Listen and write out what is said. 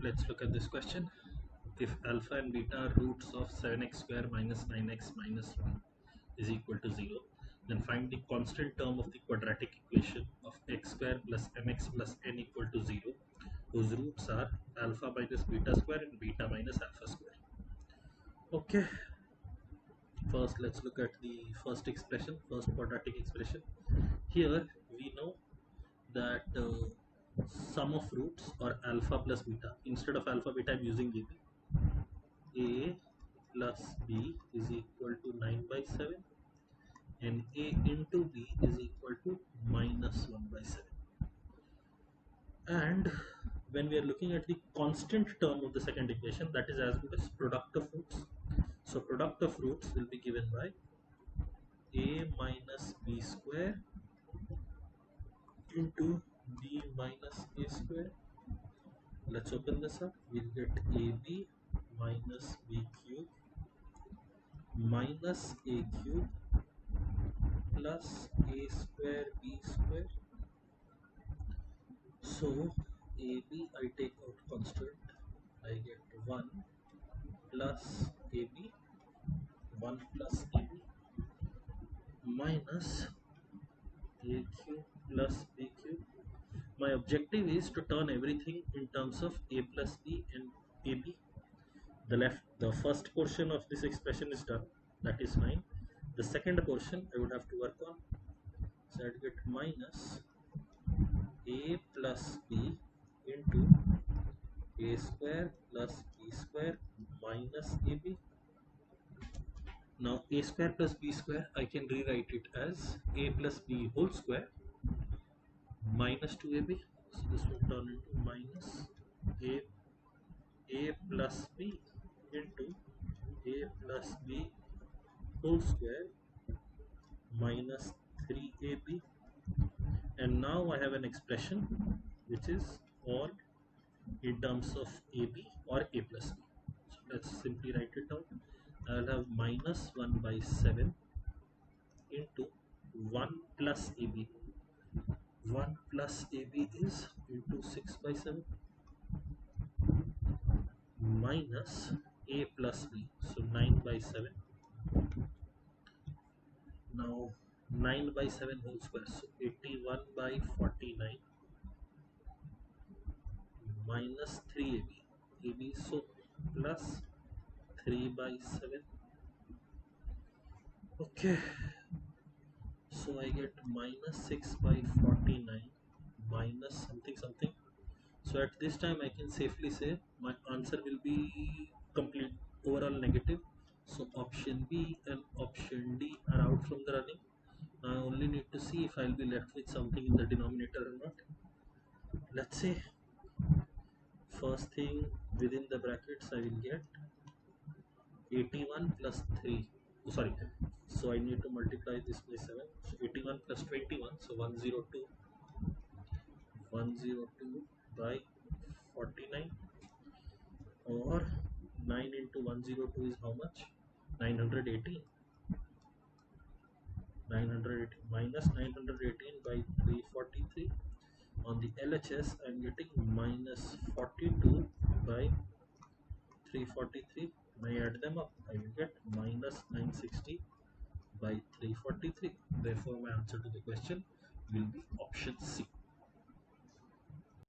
Let's look at this question. If alpha and beta are roots of 7x square minus 9x minus 1 is equal to 0, then find the constant term of the quadratic equation of x square plus mx plus n equal to 0, whose roots are alpha minus beta square and beta minus alpha square. Okay, first let's look at the first quadratic expression. Here we know that sum of roots are alpha plus beta. Instead of alpha beta, I'm using AB. A plus B is equal to 9 by 7 and A into B is equal to minus 1 by 7. And when we are looking at the constant term of the second equation, that is as good as product of roots. So product of roots will be given by A minus B square into B minus A square. Let's open this up. We'll get AB minus B cube minus A cube plus A square B square. So AB I take out constant, I get 1 plus AB, 1 plus AB minus A cube plus B cube. My objective is to turn everything in terms of A plus B and AB. The first portion of this expression is done, that is 9. The second portion I would have to work on. So I'd get minus A plus B into A square plus B square minus AB. Now A square plus B square, I can rewrite it as A plus B whole square minus 2AB. So this will turn into minus A plus B into A plus B whole square minus 3AB. And now I have an expression which is all in terms of AB or A plus B. So let's simply write it down. I will have minus 1 by 7 into 1 plus AB. 1 plus AB is into 6 by 7 minus A plus B. So 9 by 7. Now 9 by 7 whole square. So 81 by 49 minus 3AB. AB so plus 3 by 7. Okay. So I get minus 6 by 49 minus something something. So at this time I can safely say my answer will be complete overall negative. So option B and option D are out from the running. I only need to see if I'll be left with something in the denominator or not. Let's say first thing within the brackets I will get 81 plus 3. Oh, sorry. So I need to multiply this by 7. So 81 plus 21. So 102. 102 by 49. Or 9 into 102 is how much? 918. 918 minus 918 by 343. On the LHS I am getting minus 42 by 343. When I add them up I will get minus 960 by 343. Therefore my answer to the question will be option C.